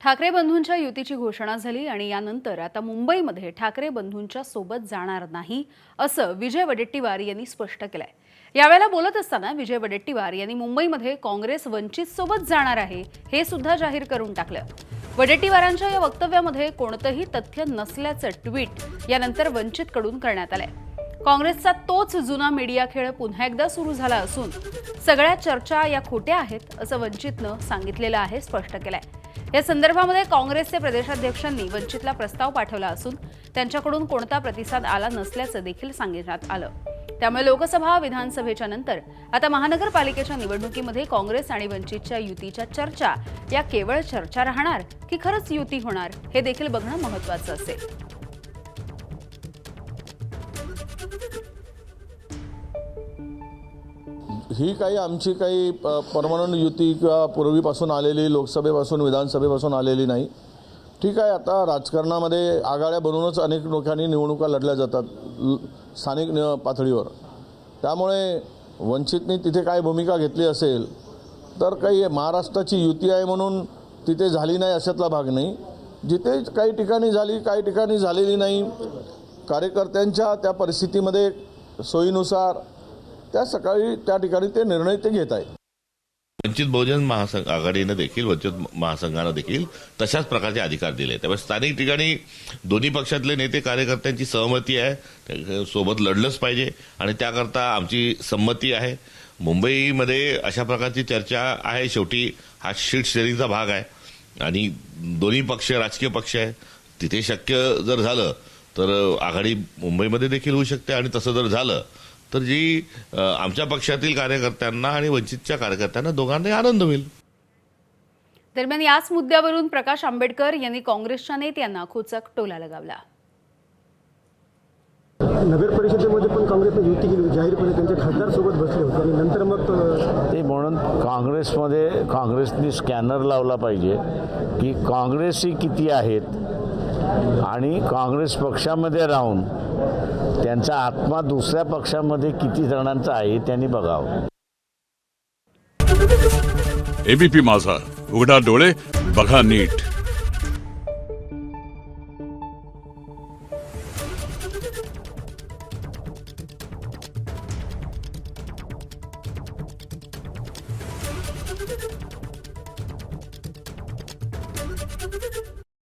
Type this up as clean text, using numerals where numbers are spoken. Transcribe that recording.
ठाकरे बंधूंच्या युतीची घोषणा झाली आणि यानंतर आता मुंबईमध्ये ठाकरे बंधूंच्या सोबत जाणार नाही असं विजय वडेट्टीवार यांनी स्पष्ट केलंय। यावेळेला बोलत असताना विजय वडेट्टीवार यांनी मुंबईमध्ये काँग्रेस वंचित सोबत जाणार आहे हे सुद्धा जाहीर करून टाकलं। वडेट्टीवारांच्या या वक्तव्यामध्ये कोणतंही तथ्य नसल्याचं ट्विट यानंतर वंचितकडून करण्यात आलंय। काँग्रेसचा तोच जुना मीडिया खेळ पुन्हा एकदा सुरू झाला असून सगळ्या चर्चा या खोट्या आहेत असं वंचितनं सांगितलेलं आहे, स्पष्ट केलंय। या संदर्भामध्ये काँग्रेसचे प्रदेशाध्यक्षांनी वंचितला प्रस्ताव पाठवला असून त्यांच्याकडून कोणता प्रतिसाद आला नसल्याचं देखील सांगण्यात आलं। त्यामुळे लोकसभा विधानसभेच्या नंतर आता महानगरपालिकेच्या निवडणुकीमध्ये काँग्रेस आणि वंचितच्या युतीच्या चर्चा या केवळ चर्चा राहणार की खरंच युती होणार हे देखील बघणं महत्त्वाचं असेल। ही आमची परमनंट युती किंवा पूर्वीपासून आलेली लोकसभेपासून विधानसभेपासून आलेली नाही। ठीक आहे, आता राजकारणामध्ये आघाड्या बनवूनच अनेक लोकांनी निवडणुका लढल्या जातात स्थानिक पातळीवर। त्यामुळे वंचितने तिथे काय भूमिका घेतली असेल तर काही महाराष्ट्राची युती आहे म्हणून तिथे झाली नाही अशातला भाग नाही। जिथे काही ठिकाणी झाली, काही ठिकाणी झालेली नाही। कार्यकर्त्यांच्या त्या परिस्थितीमध्ये सोयीनुसार त्या ठिकाणी ते निर्णय ते घेत आहेत। वंचित बहुजन महासंघ आघाडीने देखील वंचित महासंघाने देखील तशाच प्रकारचे अधिकार दिले। त्यामुळे स्थानिक ठिकाणी दोन्ही पक्षातले नेते कार्यकर्त्यांची सहमती आहे, सोबत लढलंच पाहिजे आणि त्याकरता आमची संमती आहे। मुंबईमध्ये अशा प्रकारची चर्चा आहे। शेवटी हा शीट शेअरिंगचा भाग आहे आणि दोन्ही पक्ष राजकीय पक्ष आहे। तिथे शक्य जर झालं तर आघाडी मुंबईमध्ये देखील होऊ शकते आणि तसं जर झालं तर जी आमच्या पक्षातील कार्यकर्त्यांना आणि वंचितच्या कार्यकर्त्यांना दोघांनाही आनंद होईल। दरम्यान याच मुद्द्यावरून प्रकाश आंबेडकर यांनी काँग्रेसच्या नेत्यांना खोचक टोला लगावला। नगर परिषदेमध्ये पण काँग्रेसने युती केली, जाहीरपणे त्यांच्या खासदार सोबत बसले होते आणि नंतर मग ते म्हणून काँग्रेसने स्कॅनर लावला पाहिजे की काँग्रेसही किती आहेत आणि काँग्रेस पक्षामध्ये राहून त्यांचा आत्मा दुसऱ्या पक्षामध्ये किती जणांचा आहे त्यांनी बघावं। एबीपी माझा, उघडा डोळे बघा नीट।